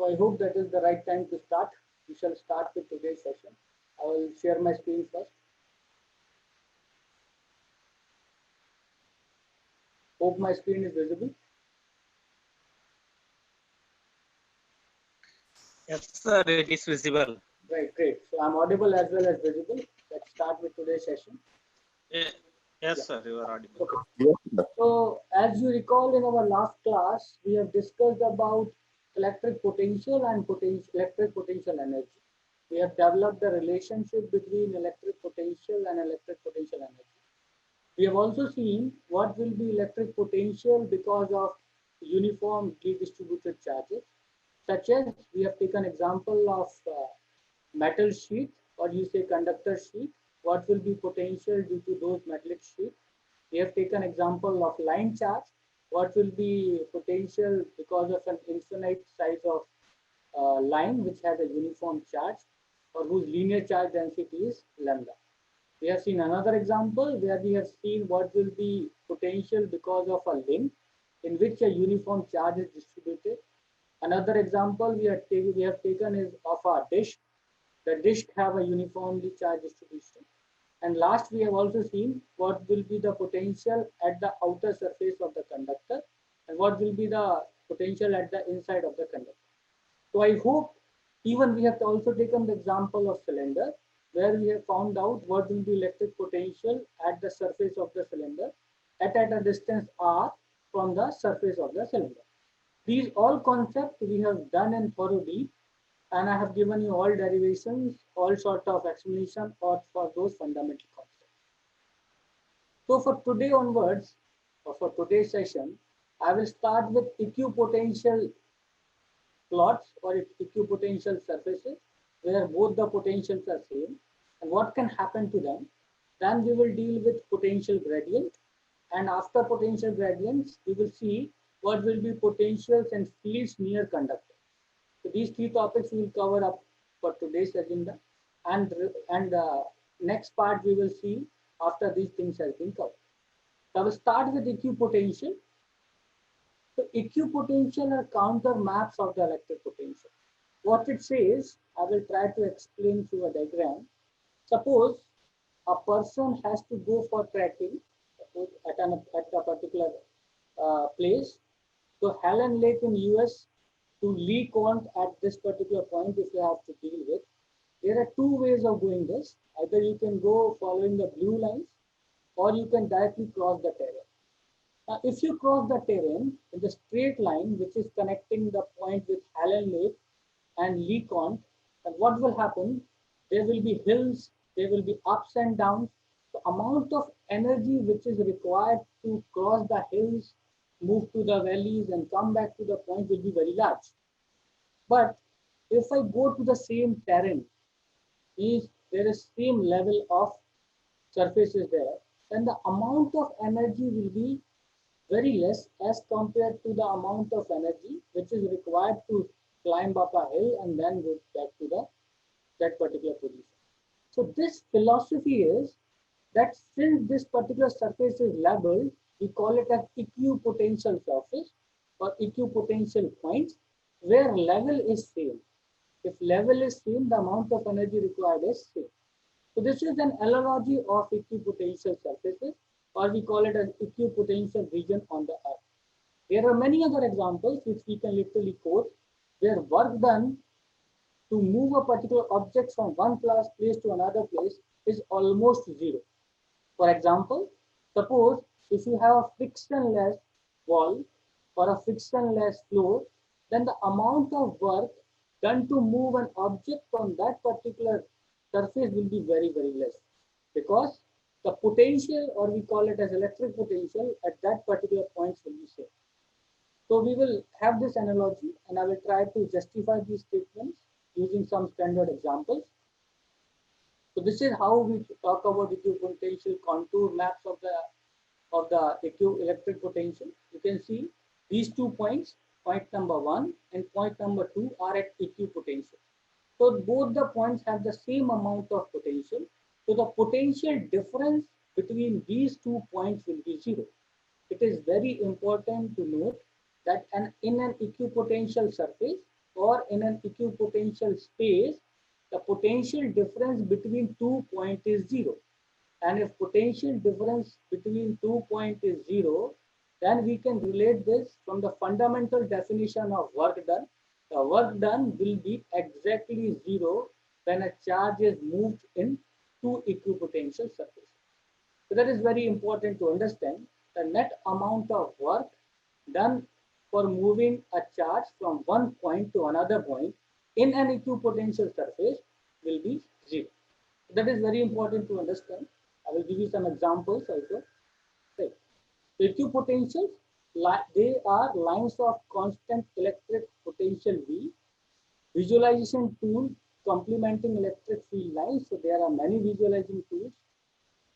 So I hope that is the right time to start. We shall start with today's session. I will share my screen first. Hope my screen is visible. Yes, sir, it is visible. Right, great. So I'm audible as well as visible. Let's start with today's session. Yes, Yeah. sir, you are audible. Okay. So as you recall in our last class, we have discussed about electric potential and electric potential energy. We have developed the relationship between electric potential and electric potential energy. We have also seen what will be electric potential because of uniform distributed charges, such as we have taken example of metal sheet, or you say conductor sheet. What will be potential due to those metallic sheet? We have taken example of line charge. What will be potential because of an infinite size of line which has a uniform charge or whose linear charge density is lambda. We have seen another example where we have seen what will be potential because of a link in which a uniform charge is distributed. Another example we have taken is of a dish. The dish have a uniformly charged distribution. And last, we have also seen what will be the potential at the outer surface of the conductor and what will be the potential at the inside of the conductor. So I hope even we have also taken the example of cylinder where we have found out what will be electric potential at the surface of the cylinder at a distance r from the surface of the cylinder. These all concepts we have done in thoroughly, and I have given you all derivations, all sort of explanation for those fundamental concepts. So for today onwards, or for today's session, I will start with equipotential plots or equipotential surfaces where both the potentials are same and what can happen to them. Then we will deal with potential gradient, and after potential gradients, we will see what will be potentials and fields near conductor. So these three topics we will cover up for today's agenda, and next part we will see after these things has been covered. So I will start with equipotential. So equipotential are counter maps of the electric potential. What it says, I will try to explain through a diagram. Suppose a person has to go for trekking at a particular place. So Helen Lake in US to Lee Kont at this particular point, if you have to deal with, there are two ways of doing this. Either you can go following the blue lines, or you can directly cross the terrain. Now, if you cross the terrain in the straight line, which is connecting the point with Helen Lake and Lee Kont, then what will happen? There will be hills, there will be ups and downs. The amount of energy which is required to cross the hills, move to the valleys, and come back to the point will be very large. But if I go to the same terrain, is there is same level of surface is there, then the amount of energy will be very less as compared to the amount of energy which is required to climb up a hill and then go back to that particular position. So this philosophy is that since this particular surface is level, we call it as equipotential surface or equipotential points where level is same. If level is same, the amount of energy required is same. So this is an analogy of equipotential surfaces, or we call it an equipotential region on the earth. There are many other examples which we can literally quote where work done to move a particular object from one place to another place is almost zero. For example, suppose if you have a frictionless wall or a frictionless floor, then the amount of work done to move an object on that particular surface will be very, very less because the potential, or we call it as electric potential, at that particular point will be same. So we will have this analogy and I will try to justify these statements using some standard examples. So this is how we talk about equipotential contour maps of the electric potential. You can see these 2 points, point number 1 and point number 2 are at equipotential. So both the points have the same amount of potential. So the potential difference between these 2 points will be zero. It is very important to note that in an equipotential surface, or in an equipotential space, the potential difference between 2 points is zero. And if potential difference between 2 points is zero, then we can relate this from the fundamental definition of work done. The work done will be exactly zero when a charge is moved in two equipotential surfaces. So that is very important to understand. The net amount of work done for moving a charge from one point to another point in an equipotential surface will be zero. That is very important to understand. I will give you some examples also. Right. Equipotentials, they are lines of constant electric potential V. Visualization tool complementing electric field lines. So there are many visualizing tools,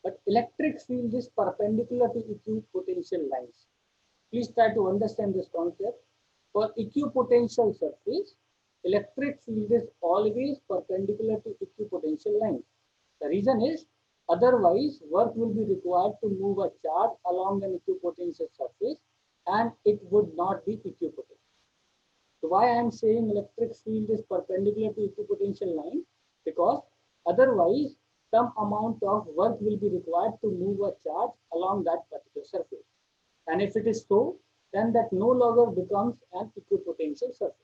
but electric field is perpendicular to equipotential lines. Please try to understand this concept. For equipotential surface, electric field is always perpendicular to equipotential lines. The reason is, otherwise work will be required to move a charge along an equipotential surface and it would not be equipotential. So why I am saying electric field is perpendicular to equipotential line? Because otherwise some amount of work will be required to move a charge along that particular surface. And if it is so, then that no longer becomes an equipotential surface.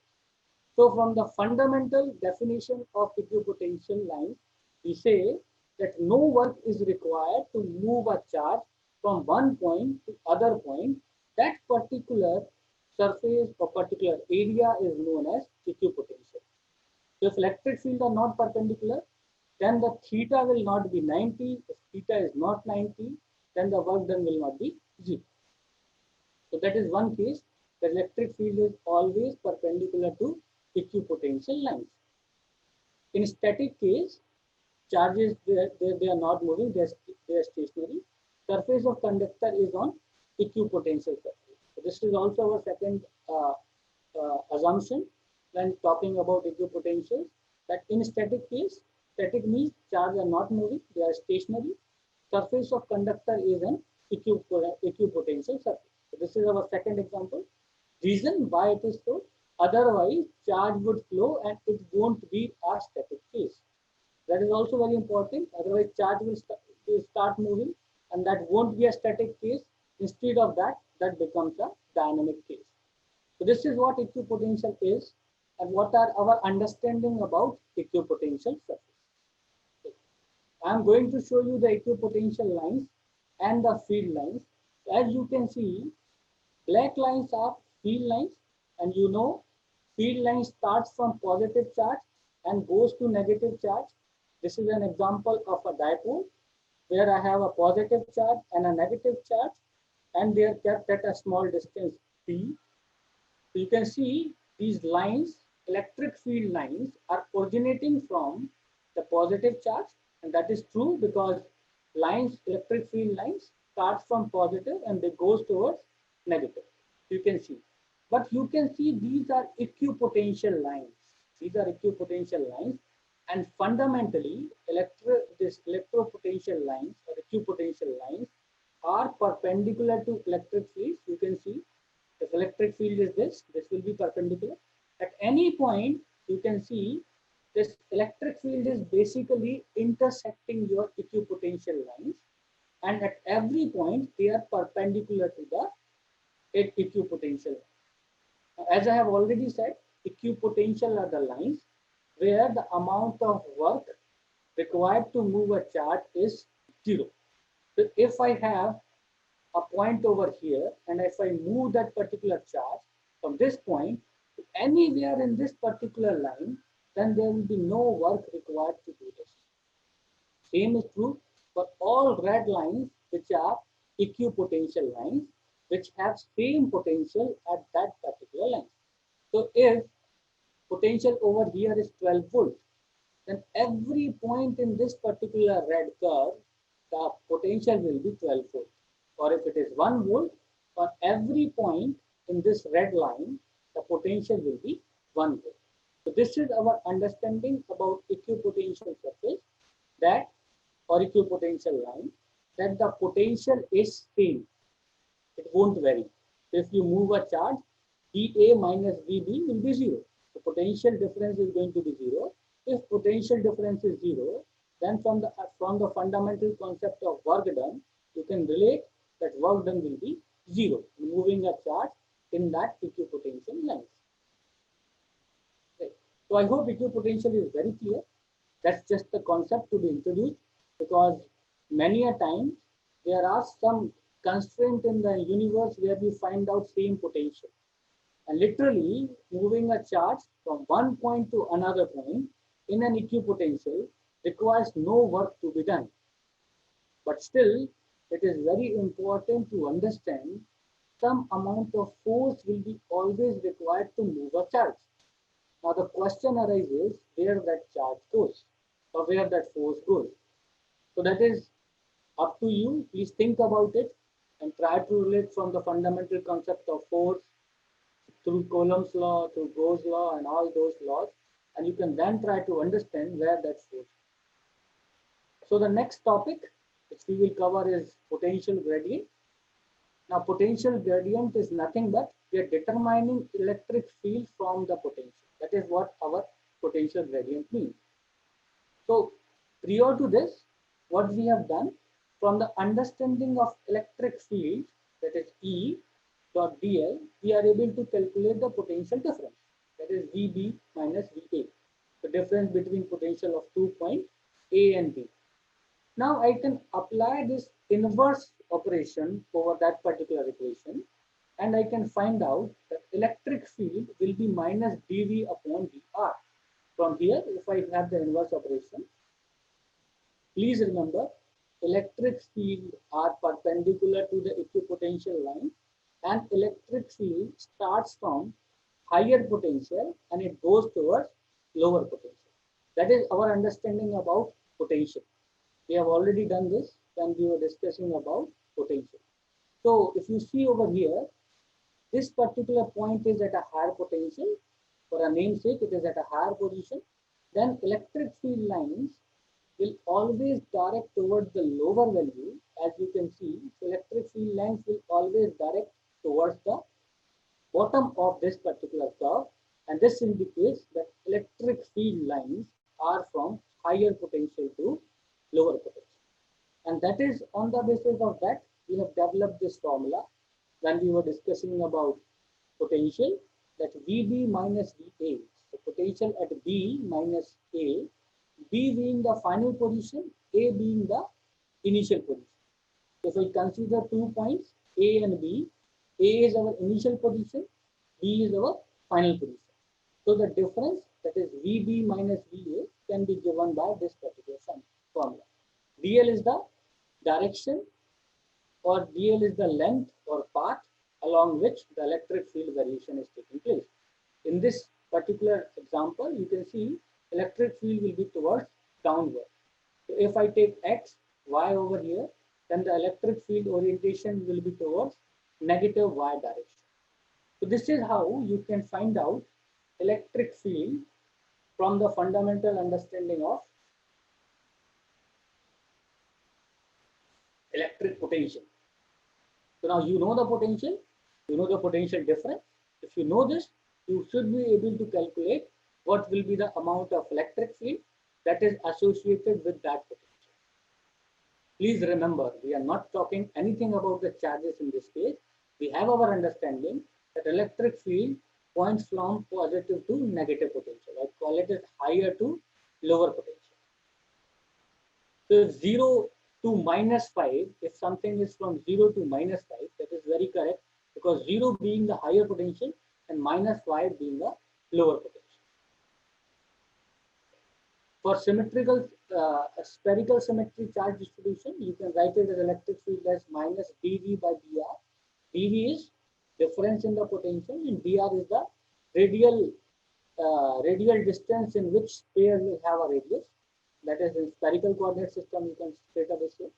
So from the fundamental definition of equipotential lines, we say that no work is required to move a charge from one point to other point. That particular surface or particular area is known as equipotential. So if electric field are not perpendicular, then the theta will not be 90. If theta is not 90, then the work done will not be 0. So that is one case. The electric field is always perpendicular to equipotential lines. In static case, charges they are not moving, they are stationary. Surface of conductor is on equipotential surface. So this is also our second assumption when talking about equipotentials, that in static case, static means charges are not moving, they are stationary. Surface of conductor is an equipotential surface. So this is our second example. Reason why it is so, otherwise charge would flow and it won't be a static case. That is also very important. Otherwise charge will start moving and that won't be a static case. Instead of that, that becomes a dynamic case. So this is what equipotential is and what are our understanding about equipotential surface. I am going to show you the equipotential lines and the field lines. As you can see, black lines are field lines, and you know field line starts from positive charge and goes to negative charge. This is an example of a dipole where I have a positive charge and a negative charge, and they are kept at a small distance p. So you can see these lines, electric field lines, are originating from the positive charge, and that is true because lines, electric field lines, starts from positive and they goes towards negative. You can see, but you can see these are equipotential lines. These are equipotential lines, and fundamentally, electropotential lines or equipotential lines are perpendicular to electric fields. You can see if electric field is this will be perpendicular. At any point, you can see this electric field is basically intersecting your equipotential lines, and at every point they are perpendicular to the equipotential. As I have already said, equipotential are the lines where the amount of work required to move a charge is zero. So if I have a point over here and if I move that particular charge from this point to anywhere in this particular line, then there will be no work required to do this. Same is true for all red lines which are equipotential lines which have same potential at that particular line. So if potential over here is 12 volt, then every point in this particular red curve, the potential will be 12 volt. Or if it is 1 volt, for every point in this red line, the potential will be 1 volt. So this is our understanding about equipotential surface, that or equipotential line, that the potential is same. It won't vary. If you move a charge, VA minus VB will be 0. So potential difference is going to be 0. If potential difference is 0, then from the fundamental concept of work done, you can relate that work done will be 0, moving a charge in that equipotential length. Right. So I hope equipotential is very clear. That's just the concept to be introduced, because many a time there are some constraint in the universe where we find out same potential. And literally moving a charge from one point to another point in an equipotential requires no work to be done. But still, it is very important to understand some amount of force will be always required to move a charge. Now the question arises where that charge goes or where that force goes. So that is up to you. Please think about it and try to relate from the fundamental concept of force through Coulomb's law, through Gauss' law, and all those laws, and you can then try to understand where that force. So the next topic which we will cover is potential gradient. Now potential gradient is nothing but we are determining electric field from the potential. That is what our potential gradient means. So prior to this, what we have done from the understanding of electric field, that is E dot dl, we are able to calculate the potential difference, that is VB minus VA, the difference between potential of 2 points A and B. Now I can apply this inverse operation over that particular equation, and I can find out that electric field will be minus dV upon dr. From here, if I have the inverse operation, please remember electric field are perpendicular to the equipotential line, and electric field starts from higher potential and it goes towards lower potential. That is our understanding about potential. We have already done this when we were discussing about potential. So if you see over here, this particular point is at a higher potential. For a namesake, it is at a higher position. Then electric field lines will always direct towards the lower value. As you can see, electric field lines will always direct towards the bottom of this particular curve, and this indicates that electric field lines are from higher potential to lower potential. And that is on the basis of that we have developed this formula when we were discussing about potential, that VB minus VA. So potential at B minus A, B being the final position, A being the initial position. If we consider 2 points A and B, A is our initial position, B is our final position. So the difference, that is VB minus VA, can be given by this particular formula. dl is the direction, or dl is the length or path along which the electric field variation is taking place. In this particular example, you can see electric field will be towards downward. So if I take x, y over here, then the electric field orientation will be towards negative y direction. So this is how you can find out electric field from the fundamental understanding of electric potential. So now you know the potential, you know the potential difference. If you know this, you should be able to calculate what will be the amount of electric field that is associated with that potential. Please remember, we are not talking anything about the charges in this case. We have our understanding that electric field points from positive to negative potential. I call it as higher to lower potential. So 0 to minus 5, if something is from 0 to minus 5, that is very correct, because 0 being the higher potential and minus 5 being the lower potential. For symmetrical, spherical symmetry charge distribution, you can write it as electric field as minus dV by dr. dV is difference in the potential, and dr is the radial distance in which sphere will have a radius. That is in spherical coordinate system, you can straight away say.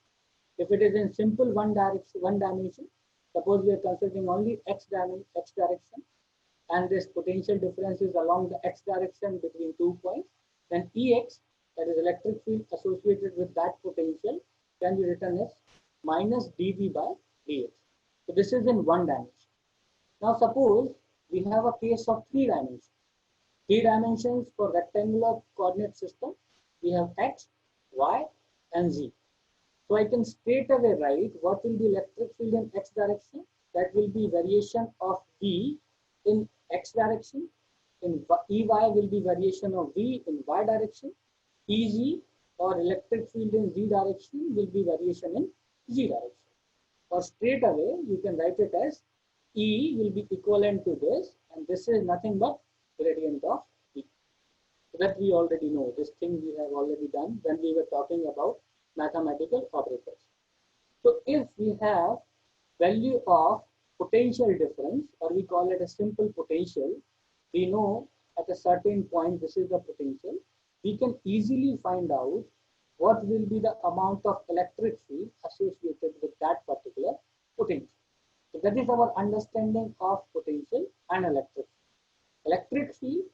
If it is in simple one dimension, suppose we are considering only x direction, and this potential difference is along the x direction between 2 points, then Ex, that is electric field associated with that potential, can be written as minus dV by dx. So this is in one dimension. Now suppose we have a case of 3 dimensions. Three dimensions for rectangular coordinate system. We have x, y, and z. So I can straight away write what will be electric field in x direction. That will be variation of V in x direction. In Ey will be variation of V in y direction. Ez or electric field in z direction will be variation in z direction. Or straight away you can write it as E will be equivalent to this, and this is nothing but gradient of E. So that we already know. This thing we have already done when we were talking about mathematical operators. So if we have value of potential difference, or we call it a simple potential, we know at a certain point this is the potential. We can easily find out what will be the amount of electric field associated with that particular potential. So that is our understanding of potential and electric field. Electric field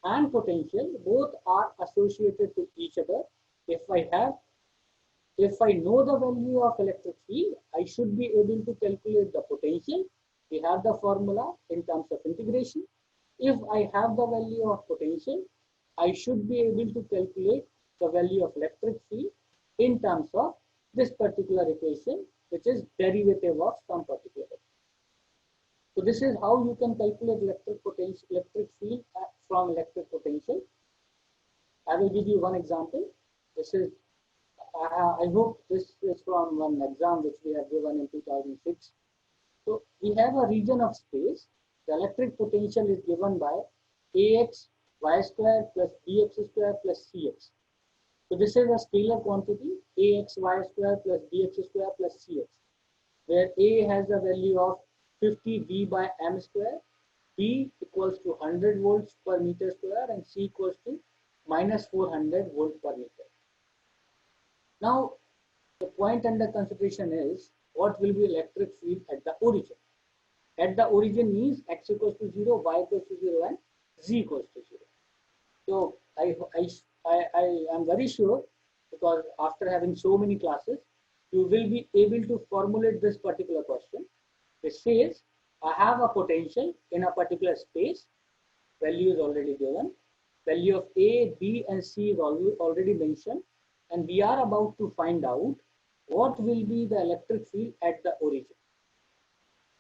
and potential both are associated to each other. If I know the value of electric field, I should be able to calculate the potential. We have the formula in terms of integration. If I have the value of potential, I should be able to calculate the value of electric field in terms of this particular equation, which is derivative of some particular equation. So this is how you can calculate electric potential, electric field from electric potential. I will give you one example. This is I hope this is from one exam which we have given in 2006. So we have a region of space. The electric potential is given by ax y square plus bx square plus cx. So this is a scalar quantity ax y square plus bx square plus cx, where a has the value of 50 v by m square, b equals to 100 volts per meter square, and c equals to minus 400 volts per meter. Now, the point under consideration is what will be electric field at the origin. At the origin means x equals to 0, y equals to 0, and z equals to 0. So I am very sure, because after having so many classes, you will be able to formulate this particular question. It says, I have a potential in a particular space, value is already given, value of A, B, and C is already mentioned, and we are about to find out what will be the electric field at the origin.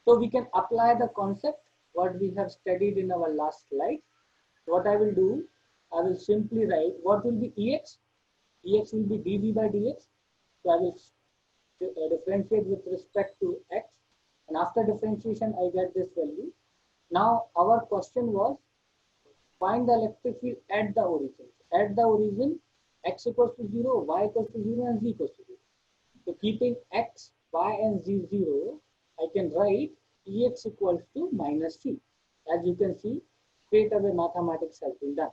So we can apply the concept what we have studied in our last slide. What I will do, I will simply write what will be Ex. Ex will be dV by dx. So I will differentiate with respect to x, and after differentiation I get this value. Now our question was find the electric field at the origin. At the origin, x equals to 0, y equals to 0, and z equals to 0. So keeping x, y, and z 0, I can write Ex equals to minus c. As you can see, straight away mathematics has been done.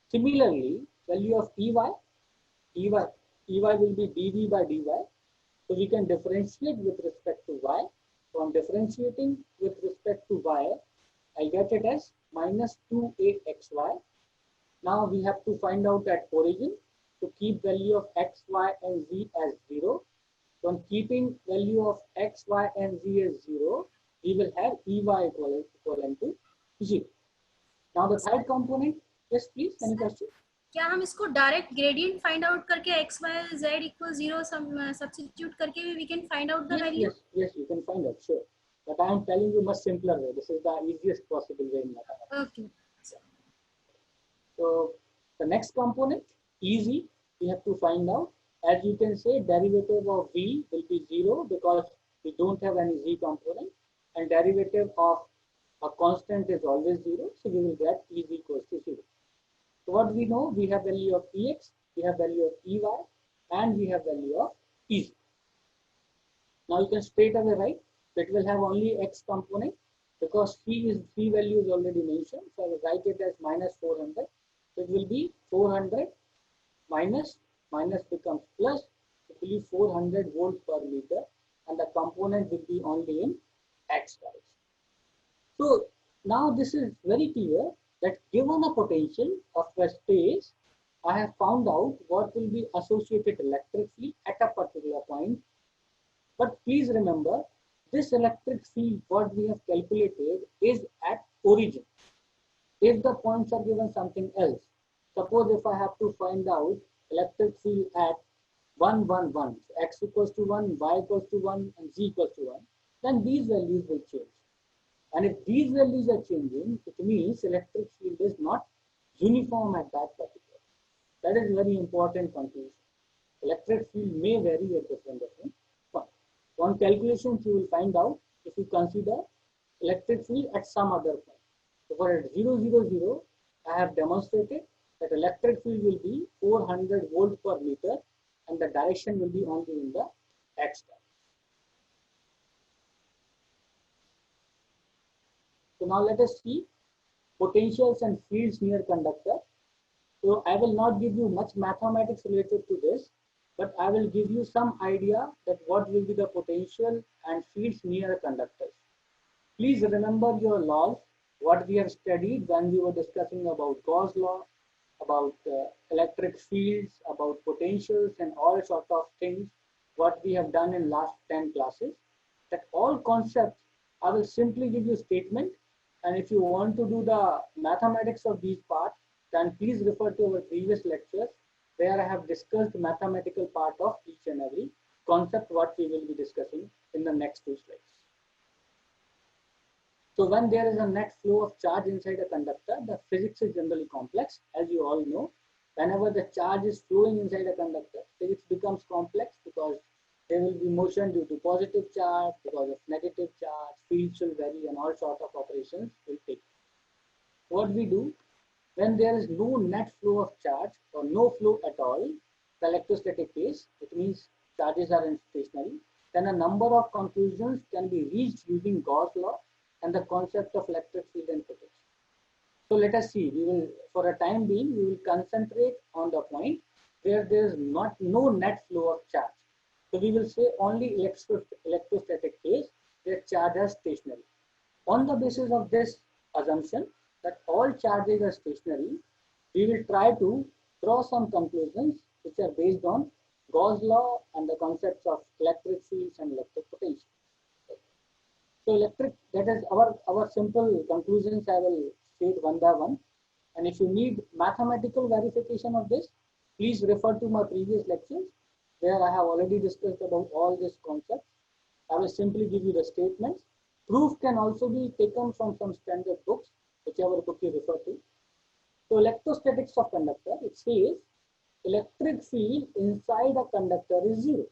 Similarly, value of Ey will be dV by dy. So we can differentiate with respect to y. From differentiating with respect to y, I get it as minus 2axy. Now we have to find out at origin. To keep value of x, y, and z as 0. When keeping value of x, y, and z as 0, we will have Ey equivalent to 0. Now the third component, yes please, any question? क्या हम इसको direct gradient find out करके x y z equals 0 substitute करके भी we can find out the value? Yes, you can find out, sure. But I am telling you much simpler way. This is the easiest possible way in mathematics. Okay. So the next component, easy, we have to find out. As you can say, derivative of v will be 0 because we don't have any z component, and derivative of a constant is always 0, so we will get e equals to 0. So what we know, we have value of Ex, we have value of Ey, and we have value of Ez. Now you can straight away write, it will have only x component because c value is already mentioned, so I will write it as minus 400. So it will be 400 minus becomes plus, it will be 400 volts per meter, and the component will be only in x direction. So now this is very clear that given a potential of a space, I have found out what will be associated electric field at a particular point. But please remember, this electric field what we have calculated is at origin. if the points are given something else, suppose if I have to find out electric field at 1, 1, 1, so x equals to 1, y equals to 1, and z equals to 1, then these values will change. And if these values are changing, it means electric field is not uniform at that particular. That is very important conclusion. Electric field may vary at different points. On calculations, you will find out if you consider electric field at some other point. So for at 0, 0, 0, I have demonstrated that electric field will be 400 volt per meter and the direction will be only in the x direction. So now let us see potentials and fields near conductor. So I will not give you much mathematics related to this, but I will give you some idea that what will be the potential and fields near conductors. Please remember your laws, what we have studied when we were discussing about Gauss law, about electric fields, about potentials and all sort of things, what we have done in last 10 classes. That all concepts, I will simply give you statement, and if you want to do the mathematics of these parts, then please refer to our previous lectures where I have discussed the mathematical part of each and every concept what we will be discussing in the next 2 slides. So when there is a net flow of charge inside a conductor, the physics is generally complex. As you all know, whenever the charge is flowing inside a conductor, physics becomes complex because there will be motion due to positive charge, because of negative charge, fields will vary, and all sort of operations will take. What we do, when there is no net flow of charge or no flow at all, the electrostatic case, it means charges are stationary, then a number of conclusions can be reached using Gauss law and the concept of electric field and potential. So let us see, we will, for a time being, we will concentrate on the point where there is no net flow of charge. So we will say only electrostatic case where charge is stationary. On the basis of this assumption that all charges are stationary, we will try to draw some conclusions which are based on Gauss law and the concepts of electric fields and electric potential. So that is our simple conclusions. I will state one by one. And if you need mathematical verification of this, please refer to my previous lectures where I have already discussed about all these concepts. I will simply give you the statements. Proof can also be taken from some standard books, whichever book you refer to. So electrostatics of conductor, it says electric field inside a conductor is 0.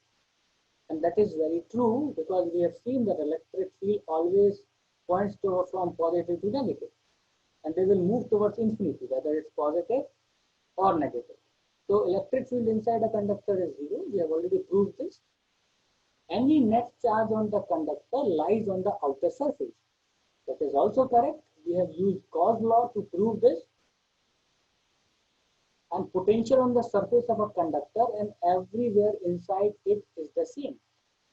And that is very true because we have seen that electric field always points from positive to negative. And they will move towards infinity, whether it's positive or negative. So electric field inside a conductor is 0. We have already proved this. Any net charge on the conductor lies on the outer surface. That is also correct. We have used Gauss law to prove this. And potential on the surface of a conductor and everywhere inside it is the same.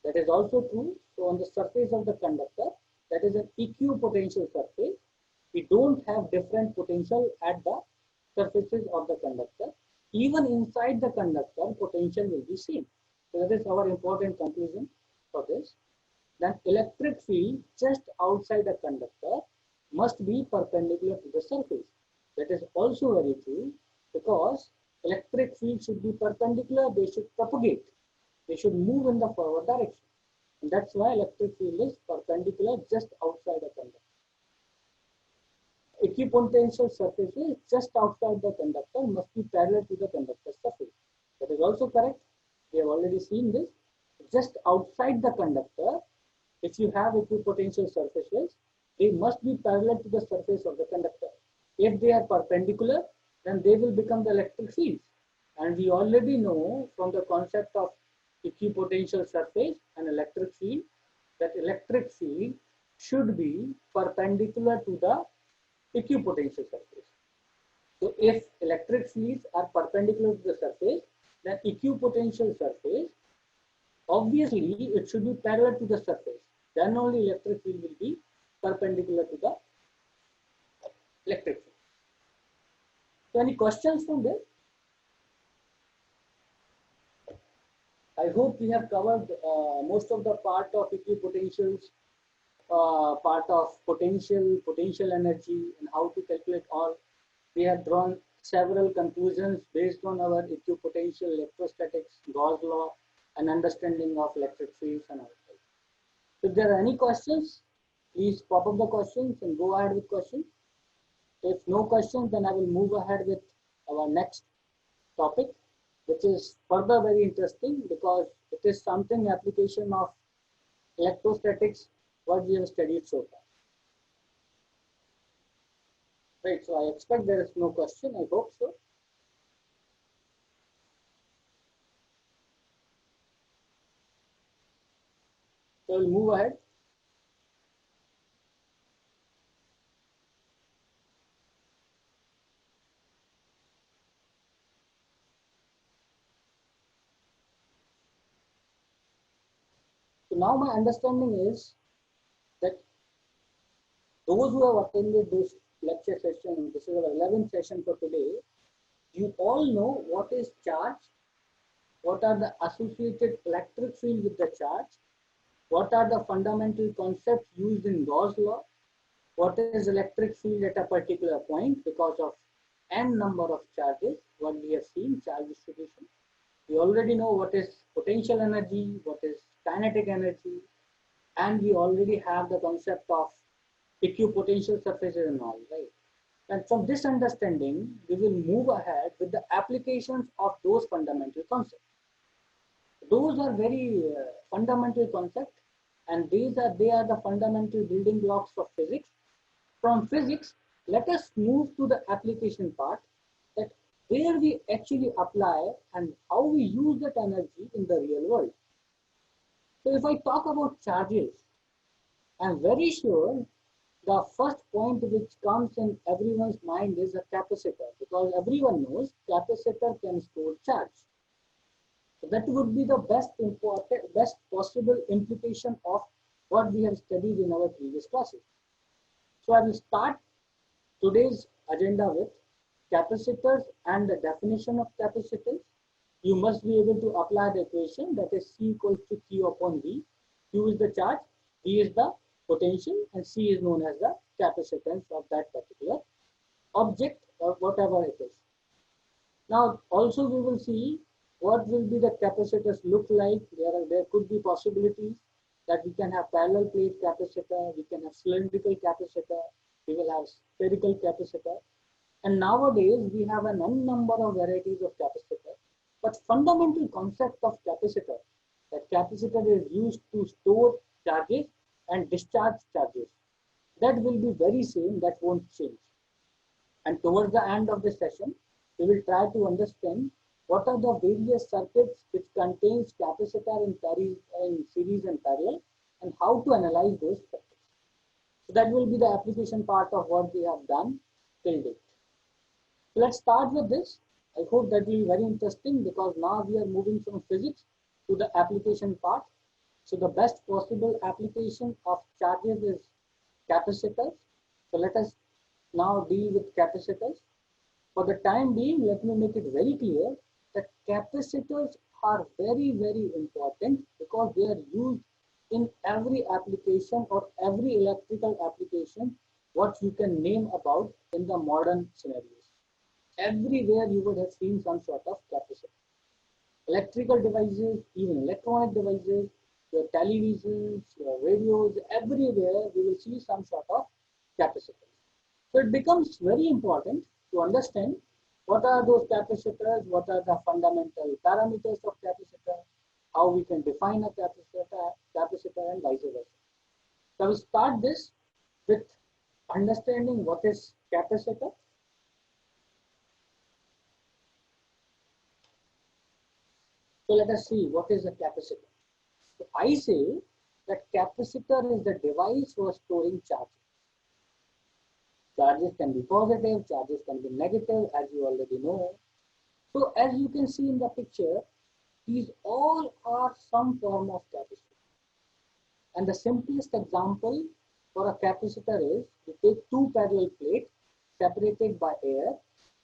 That is also true. So on the surface of the conductor, that is an equipotential surface. We don't have different potential at the surfaces of the conductor. Even inside the conductor, potential will be same. So that is our important conclusion for this. Then electric field just outside a conductor must be perpendicular to the surface. That is also very true because electric field should be perpendicular, they should propagate. They should move in the forward direction. And that's why electric field is perpendicular just outside a conductor. Equipotential surfaces just outside the conductor must be parallel to the conductor surface. That is also correct. We have already seen this. Just outside the conductor, if you have equipotential surfaces, they must be parallel to the surface of the conductor. If they are perpendicular, then they will become the electric fields. And we already know from the concept of equipotential surface and electric field that electric field should be perpendicular to the equipotential surface. So if electric fields are perpendicular to the surface, then equipotential surface, obviously it should be parallel to the surface. Then only electric field will be perpendicular to the electric field. So any questions from this? I hope we have covered most of the part of equipotentials part of potential energy, and how to calculate all. We have drawn several conclusions based on our equipotential electrostatics, Gauss law, and understanding of electric fields and all. If there are any questions, please pop up the questions and go ahead with questions. If no questions, then I will move ahead with our next topic, which is further very interesting because it is something application of electrostatics, what we have studied so far. Right, so I expect there is no question. I hope so. So we'll move ahead. So now my understanding is that those who have attended this lecture session, this is our 11th session for today, you all know what is charge, what are the associated electric field with the charge, what are the fundamental concepts used in Gauss law, what is electric field at a particular point because of n number of charges, what we have seen, charge distribution. We already know what is potential energy, what is kinetic energy, and we already have the concept of equipotential surfaces and all, right? And from this understanding, we will move ahead with the applications of those fundamental concepts. Those are very fundamental concepts, and they are the fundamental building blocks of physics. From physics, let us move to the application part, that where we actually apply and how we use that energy in the real world. So if I talk about charges, I'm very sure the first point which comes in everyone's mind is a capacitor, because everyone knows capacitor can store charge. So that would be the best possible implication of what we have studied in our previous classes. So I will start today's agenda with capacitors and the definition of capacitors. You must be able to apply the equation, that is C equals to Q upon V. Q is the charge, V is the potential, and C is known as the capacitance of that particular object or whatever it is. Now also we will see what will be the capacitors look like. There could be possibilities that we can have parallel plate capacitor, we can have cylindrical capacitor, we will have spherical capacitor, and nowadays we have a number of varieties of capacitor. But fundamental concept of capacitor, that capacitor is used to store charges and discharge charges, that will be very same, that won't change. And towards the end of the session, we will try to understand what are the various circuits which contains capacitor in series and parallel, and how to analyze those circuits. So that will be the application part of what we have done till date. So let's start with this. I hope that will be very interesting, because now we are moving from physics to the application part. So the best possible application of charges is capacitors. So let us now deal with capacitors. For the time being, let me make it very clear that capacitors are very, very important, because they are used in every application or every electrical application what you can name about in the modern scenarios. Everywhere you would have seen some sort of capacitor. Electrical devices, even electronic devices, your televisions, your radios, everywhere we will see some sort of capacitor. So it becomes very important to understand what are those capacitors, what are the fundamental parameters of capacitor, how we can define a capacitor and vice versa. So I will start this with understanding what is capacitor. So let us see what is a capacitor. So I say that capacitor is the device for storing charges. Charges can be positive, charges can be negative, as you already know. So as you can see in the picture, these all are some form of capacitor. And the simplest example for a capacitor is, you take two parallel plates separated by air,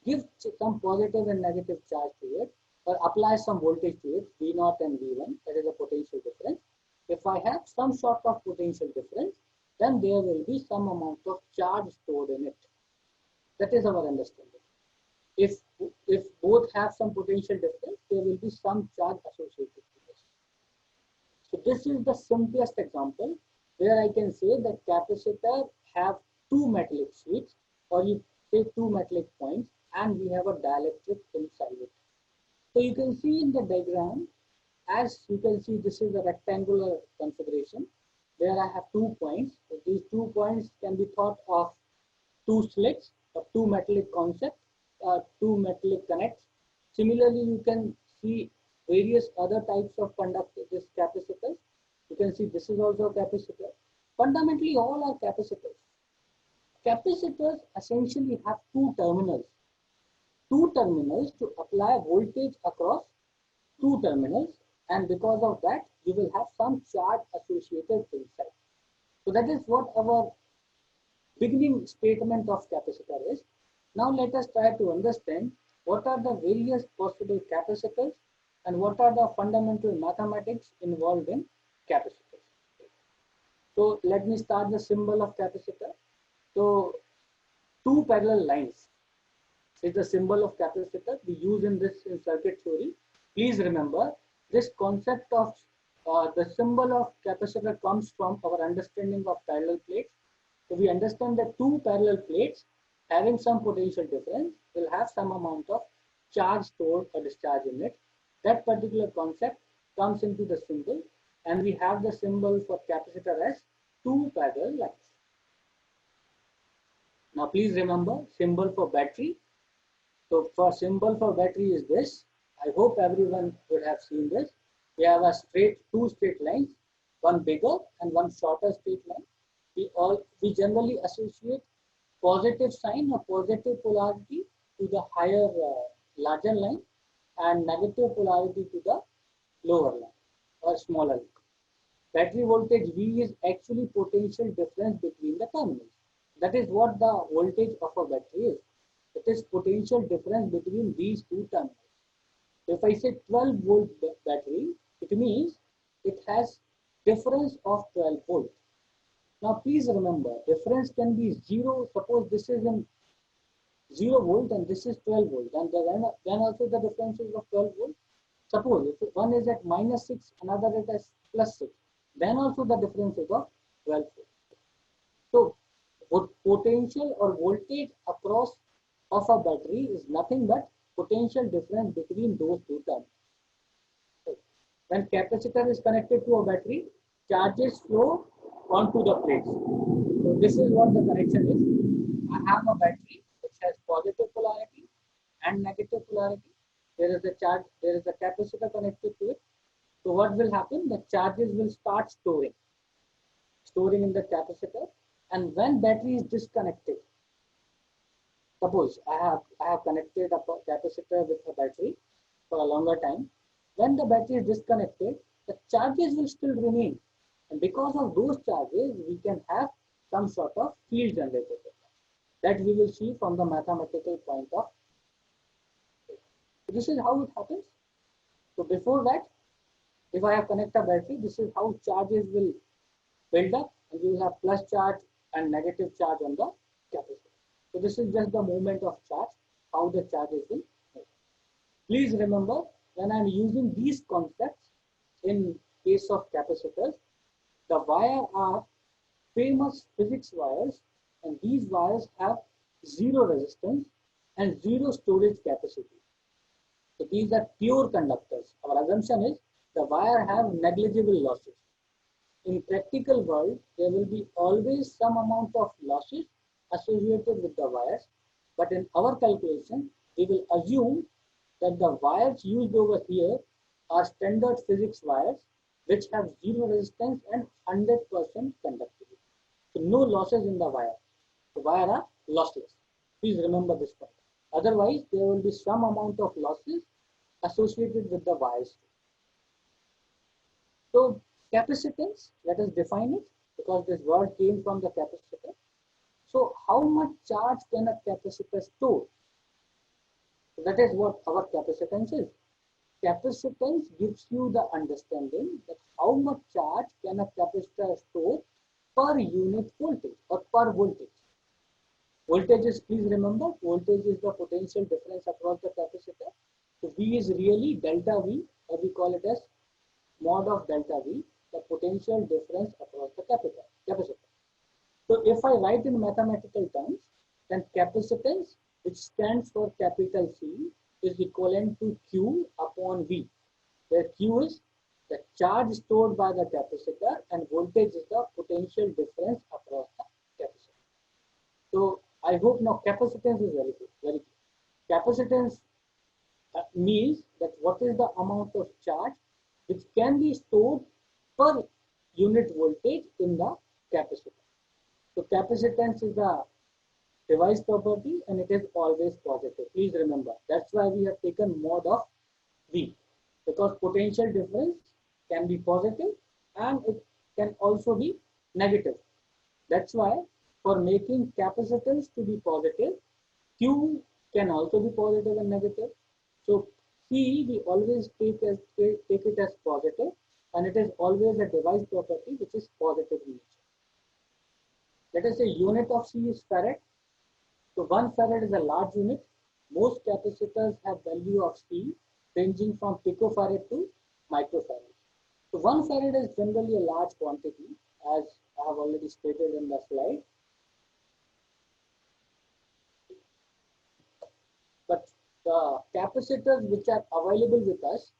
give some positive and negative charge to it, or apply some voltage to it, V0 and V1, that is a potential difference. If I have some sort of potential difference, then there will be some amount of charge stored in it. That is our understanding. If both have some potential difference, there will be some charge associated with this. So this is the simplest example where I can say that capacitor have two metallic sheets, or you say two metallic points, and we have a dielectric inside it. So you can see in the diagram, as you can see, this is a rectangular configuration where I have 2 points. So these 2 points can be thought of two slits or two metallic concept, two metallic connects. Similarly, you can see various other types of conductors, this capacitors. You can see this is also a capacitor. Fundamentally, all are capacitors. Capacitors essentially have two terminals to apply voltage across two terminals, and because of that, you will have some charge associated inside. So that is what our beginning statement of capacitor is. Now let us try to understand what are the various possible capacitors and what are the fundamental mathematics involved in capacitors. So let me start the symbol of capacitor. So two parallel lines is the symbol of capacitor we use in this in circuit theory. Please remember this concept of the symbol of capacitor comes from our understanding of parallel plates. So we understand that two parallel plates having some potential difference will have some amount of charge stored or discharge in it. That particular concept comes into the symbol, and we have the symbol for capacitor as two parallel lines. Now please remember symbol for battery. So for symbol for battery is this. I hope everyone would have seen this. We have a two straight lines, one bigger and one shorter straight line. We generally associate positive sign or positive polarity to the higher larger line and negative polarity to the lower line or smaller line. Battery voltage V is actually potential difference between the terminals. That is what the voltage of a battery is. It is potential difference between these two terminals. If I say 12 volt battery, it means it has difference of 12 volt. Now please remember, difference can be 0. Suppose this is in 0 volt and this is 12 volt, and then also the difference is of 12 volt. Suppose if one is at -6, another is at +6, then also the difference is of 12 volt. So potential or voltage across of a battery is nothing but potential difference between those two terms. When capacitor is connected to a battery, charges flow onto the plates. So this is what the connection is. I have a battery which has positive polarity and negative polarity. There is a capacitor connected to it. So what will happen? The charges will start storing in the capacitor, and when battery is disconnected, suppose I have connected a capacitor with a battery for a longer time. When the battery is disconnected, the charges will still remain. And because of those charges, we can have some sort of field generated. That we will see from the mathematical point of view. So this is how it happens. So before that, if I have connected a battery, this is how charges will build up, and you will have plus charge and negative charge on the capacitor. So this is just the movement of charge, how the charges will move. Please remember, when I am using these concepts in case of capacitors, the wire are famous physics wires, and these wires have zero resistance and zero storage capacity. So these are pure conductors. Our assumption is the wire have negligible losses. In practical world, there will be always some amount of losses associated with the wires, but in our calculation, we will assume that the wires used over here are standard physics wires which have zero resistance and 100% conductivity. So no losses in the wire. The wire are lossless. Please remember this point. Otherwise, there will be some amount of losses associated with the wires. So capacitance, let us define it because this word came from the capacitor. So how much charge can a capacitor store? So that is what our capacitance is. Capacitance gives you the understanding that how much charge can a capacitor store per unit voltage is, please remember, voltage is the potential difference across the capacitor. So V is really delta V, or we call it as mod of delta V, the potential difference across the capacitor. So if I write in mathematical terms, then capacitance, which stands for capital C, is equivalent to Q upon V, where Q is the charge stored by the capacitor and voltage is the potential difference across the capacitor. So I hope now capacitance is very good, very clear. Capacitance means that what is the amount of charge which can be stored per unit voltage in the capacitor. So capacitance is the device property and it is always positive. Please remember, that's why we have taken mod of V, because potential difference can be positive and it can also be negative. That's why for making capacitance to be positive, Q can also be positive and negative. So P we always take it as positive, and it is always a device property which is positive in nature. Let us say unit of C is farad. So 1 farad is a large unit. Most capacitors have value of C ranging from picofarad to microfarad. So 1 farad is generally a large quantity, as I have already stated in the slide. But the capacitors which are available with us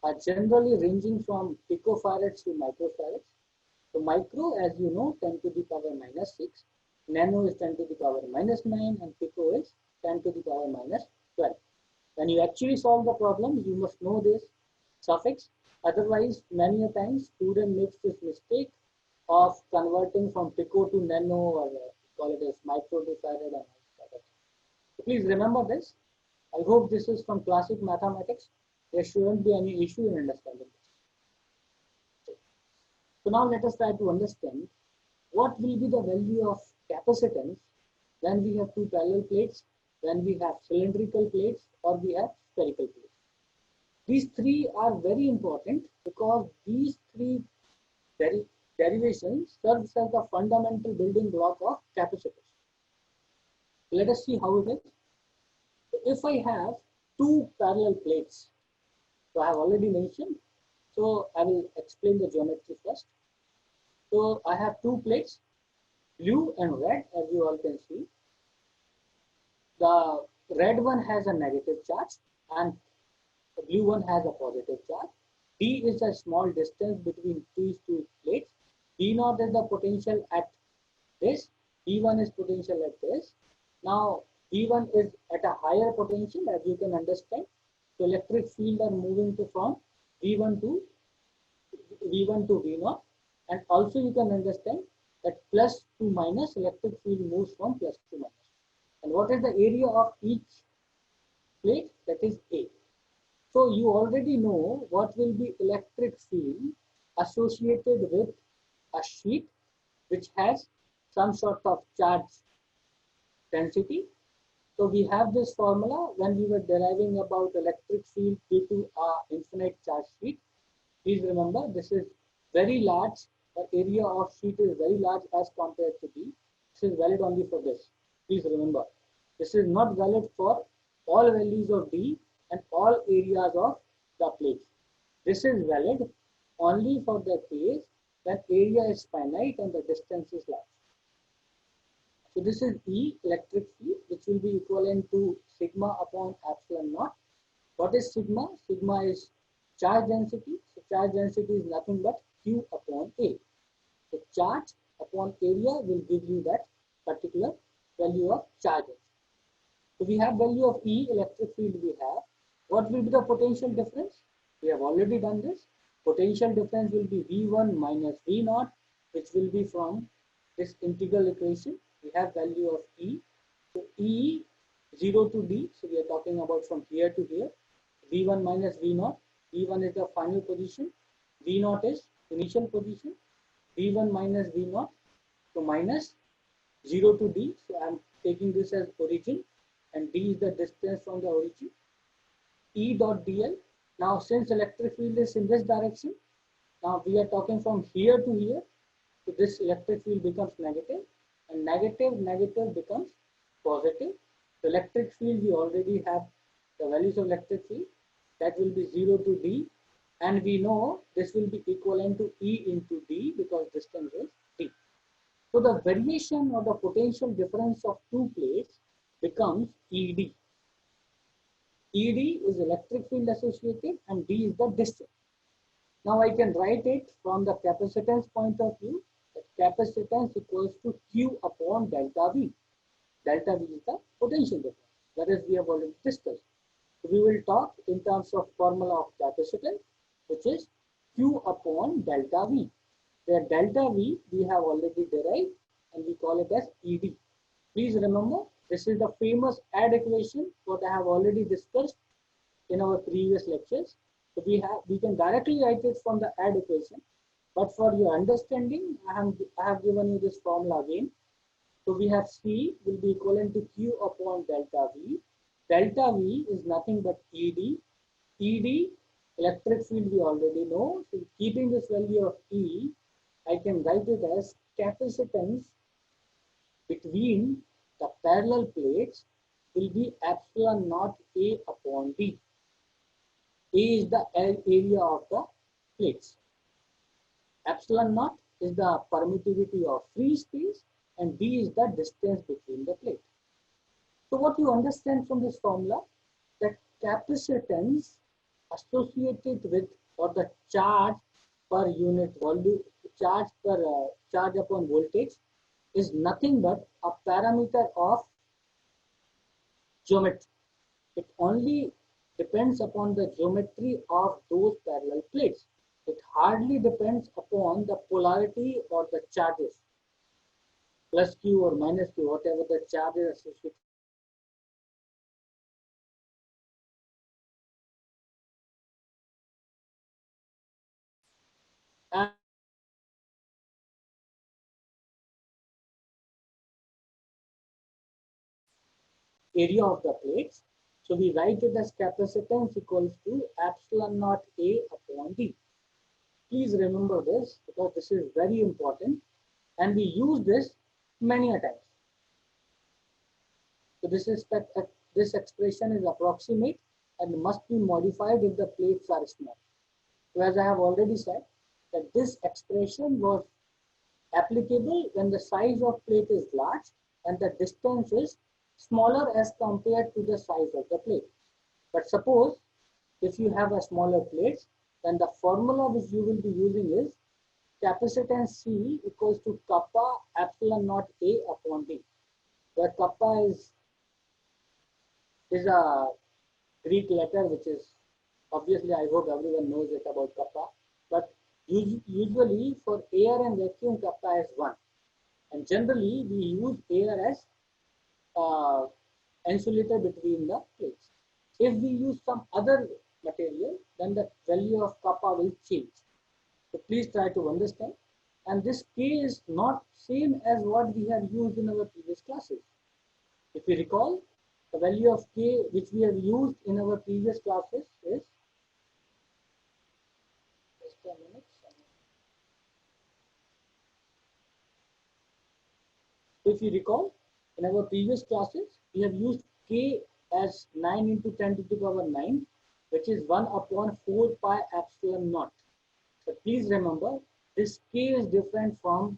are generally ranging from picofarads to microfarads. So micro, as you know, 10 to the power minus 6, nano is 10 to the power minus 9, and pico is 10 to the power minus 12. When you actually solve the problem, you must know this suffix. Otherwise, many a times student makes this mistake of converting from pico to nano, or call it as micro to farad and all that. So please remember this. I hope this is from classic mathematics. There shouldn't be any issue in understanding this. So now let us try to understand what will be the value of capacitance when we have two parallel plates, when we have cylindrical plates, or we have spherical plates. These three are very important because these three derivations serves as the fundamental building block of capacitors. Let us see how it is. If I have two parallel plates, so I have already mentioned, so I will explain the geometry first. So I have two plates, blue and red, as you all can see. The red one has a negative charge and the blue one has a positive charge. D is a small distance between these two plates. V0 is the potential at this, V1 is potential at this. Now V1 is at a higher potential, as you can understand. So electric field are moving from V1 to V0, and also you can understand that plus to minus, electric field moves from plus to minus. And what is the area of each plate? That is A. So you already know what will be electric field associated with a sheet which has some sort of charge density. So we have this formula when we were deriving about electric field due to an infinite charge sheet. Please remember, this is very large. The area of sheet is very large as compared to D. This is valid only for this. Please remember, this is not valid for all values of D and all areas of the plate. This is valid only for the case when area is finite and the distance is large. So this is E, electric field, which will be equivalent to sigma upon epsilon naught. What is sigma? Sigma is charge density. So charge density is nothing but Q upon A. So charge upon area will give you that particular value of charge density. So we have value of E, electric field we have. What will be the potential difference? We have already done this. Potential difference will be V1 minus V0, which will be from this integral equation. We have value of E. So E 0 to D. So we are talking about from here to here. V1 minus V0. V1 is the final position. V0 is initial position. V1 minus V0. So minus 0 to D. So I am taking this as origin. And D is the distance from the origin. E dot dl. Now since electric field is in this direction, now we are talking from here to here. So this electric field becomes negative, and negative becomes positive. The electric field, we already have the values of electric field. That will be 0 to D. And we know this will be equivalent to E into D because distance is D. So the variation or the potential difference of two plates becomes ED. ED is electric field associated and D is the distance. Now I can write it from the capacitance point of view. That capacitance equals to Q upon delta V. Delta V is the potential difference. That is, we have already discussed. So we will talk in terms of formula of capacitance, which is Q upon delta V. Where delta V we have already derived and we call it as ED. Please remember, this is the famous add equation what I have already discussed in our previous lectures. So we can directly write it from the add equation, but for your understanding, I have given you this formula again. So we have C will be equivalent to Q upon delta V. Delta V is nothing but ED. ED, electric field we already know. So keeping this value of E, I can write it as capacitance between the parallel plates will be epsilon naught A upon D. A is the area of the plates. Epsilon naught is the permittivity of free space and D is the distance between the plates. So what you understand from this formula, that capacitance associated with or the charge per unit volume, charge upon voltage is nothing but a parameter of geometry. It only depends upon the geometry of those parallel plates. It hardly depends upon the polarity or the charges, plus Q or minus Q, whatever the charges associated. And area of the plates. So we write it as capacitance equals to epsilon naught A upon D. Please remember this because this is very important and we use this many a times. So this expression is approximate and must be modified if the plates are small. So as I have already said that this expression was applicable when the size of plate is large and the distance is smaller as compared to the size of the plate. But suppose if you have a smaller plate, then the formula which you will be using is capacitance C equals to kappa epsilon naught A upon D, where kappa is a Greek letter which is obviously, I hope everyone knows it about kappa, but usually for air and vacuum kappa is 1, and generally we use air as insulator between the plates. If we use some other material, then the value of kappa will change. So please try to understand. And this K is not same as what we have used in our previous classes. If you recall, the value of K which we have used in our previous classes is, just a minute. If you recall, in our previous classes, we have used K as 9 into 10 to the power 9, which is 1 upon 4 pi epsilon naught. So please remember, this K is different from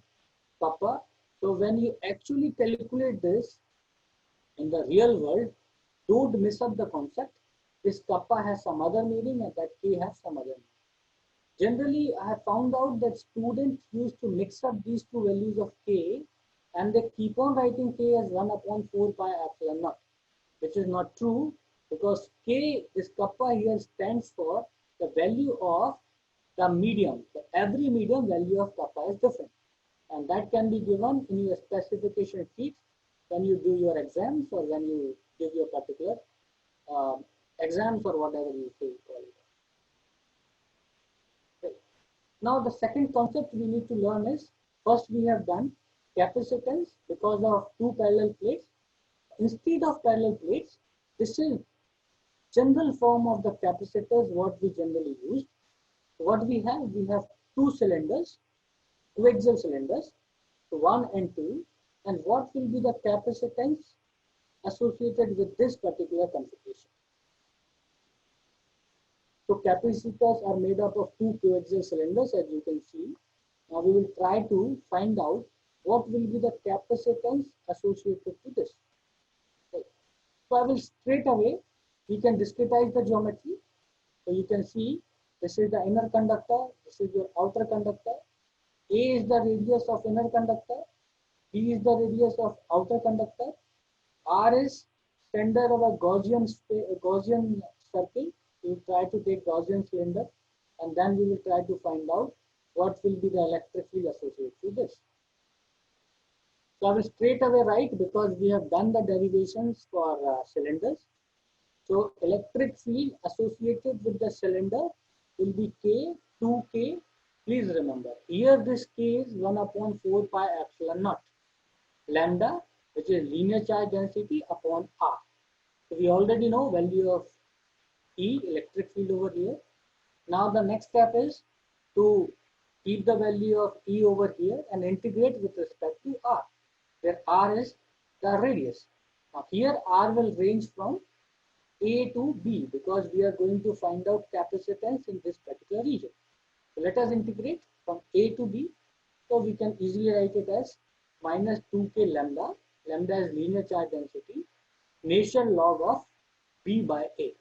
kappa. So when you actually calculate this in the real world, don't miss up the concept. This kappa has some other meaning and that K has some other meaning. Generally, I have found out that students used to mix up these two values of K and they keep on writing K as 1 upon 4 pi epsilon naught, which is not true because K, this kappa here stands for the value of the medium. So every medium value of kappa is different. And that can be given in your specification sheet when you do your exams or when you give your particular exams or whatever you say call it. Okay. Now the second concept we need to learn is, first we have done capacitance because of two parallel plates. Instead of parallel plates, this is general form of the capacitors what we generally use. What we have two cylinders, coaxial cylinders, 1 and 2, and what will be the capacitance associated with this particular configuration. So capacitors are made up of two coaxial cylinders, as you can see. Now we will try to find out what will be the capacitance associated to this. Okay. So I will straight away, we can discretize the geometry. So you can see this is the inner conductor, this is your outer conductor. A is the radius of inner conductor, B is the radius of outer conductor, R is center of a Gaussian circle. We will try to take Gaussian cylinder, and then we will try to find out what will be the electric field associated with this. So I will straight away write, because we have done the derivations for cylinders. So electric field associated with the cylinder will be K, 2K. Please remember, here this K is 1 upon 4 pi epsilon naught. Lambda, which is linear charge density, upon R. So we already know value of E, electric field over here. Now the next step is to keep the value of E over here and integrate with respect to R, where R is the radius. Now here R will range from A to B, because we are going to find out capacitance in this particular region. So let us integrate from A to B. So we can easily write it as minus 2K lambda. Lambda is linear charge density, natural log of B by A.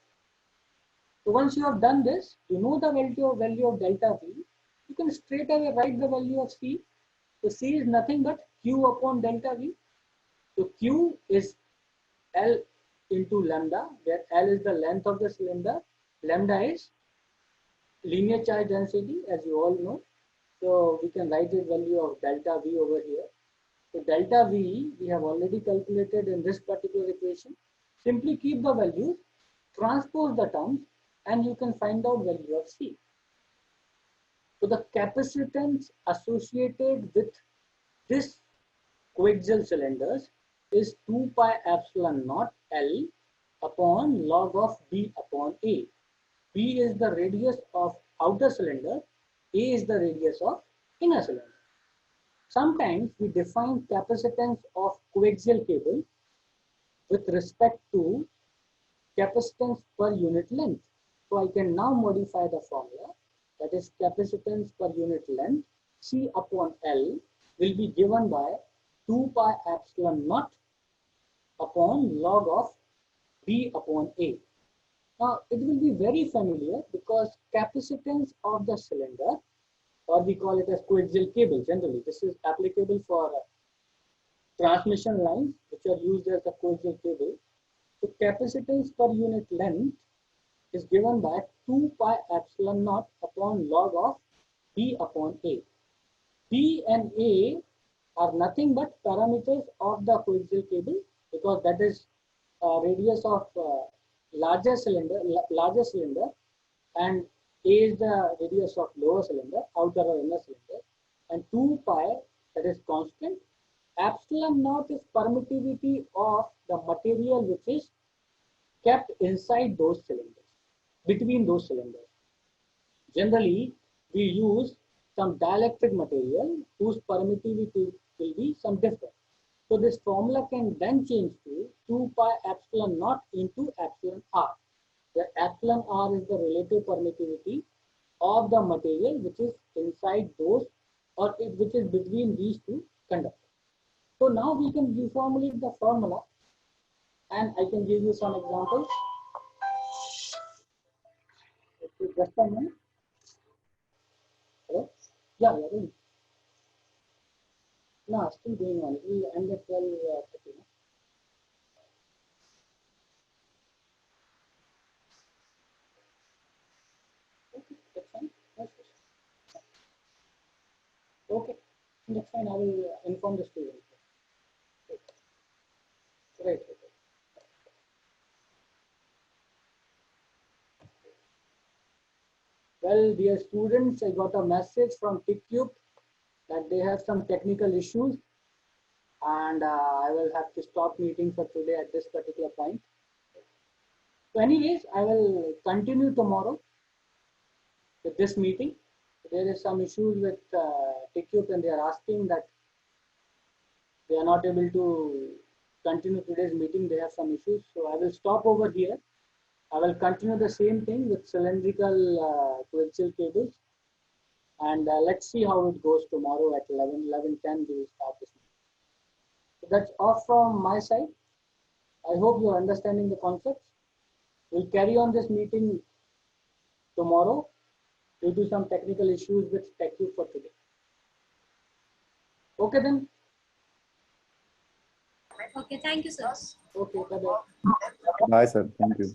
So once you have done this, you know the value of delta V. You can straight away write the value of C. So C is nothing but Q upon delta V. So Q is L into lambda, where L is the length of the cylinder. Lambda is linear charge density, as you all know. So we can write the value of delta V over here. So delta V, we have already calculated in this particular equation. Simply keep the values, transpose the terms, and you can find out value of C. So the capacitance associated with this coaxial cylinders is 2 pi epsilon naught L upon log of B upon A. B is the radius of outer cylinder, A is the radius of inner cylinder. Sometimes we define capacitance of coaxial cable with respect to capacitance per unit length. So I can now modify the formula, that is capacitance per unit length, C upon L, will be given by 2 pi epsilon naught upon log of B upon A. Now it will be very familiar, because capacitance of the cylinder, or we call it as coaxial cable generally. This is applicable for transmission lines which are used as the coaxial cable. So capacitance per unit length is given by 2 pi epsilon naught upon log of B upon A. B and A are nothing but parameters of the coaxial cable, because that is radius of larger cylinder, and A is the radius of lower cylinder, outer or inner cylinder, and 2 pi, that is constant. Epsilon naught is permittivity of the material which is kept inside those cylinders, between those cylinders. Generally, we use some dielectric material whose permittivity will be some different. So this formula can then change to 2 pi epsilon naught into epsilon r, where epsilon r is the relative permittivity of the material which is inside those, or which is between these two conductors. So now we can reformulate the formula, and I can give you some examples. Okay, just a minute. Hello? Yeah. No, still going on. It will end at 12:30. Okay, that's fine. Yes, yes. Okay, that's fine. I will inform the student. Right. Well, dear students, I got a message from TICCUBE that they have some technical issues, and I will have to stop meeting for today at this particular point. So anyways, I will continue tomorrow with this meeting. There is some issues with TICCUBE, and they are asking that they are not able to continue today's meeting. They have some issues. So I will stop over here. I will continue the same thing with cylindrical coaxial cables. And let's see how it goes tomorrow at 11:10. We will start this meeting. So that's all from my side. I hope you're understanding the concepts. We'll carry on this meeting tomorrow due to some technical issues with TechU for today. Okay then. Okay, thank you, sir. Okay, bye-bye. Bye, sir. Thank you.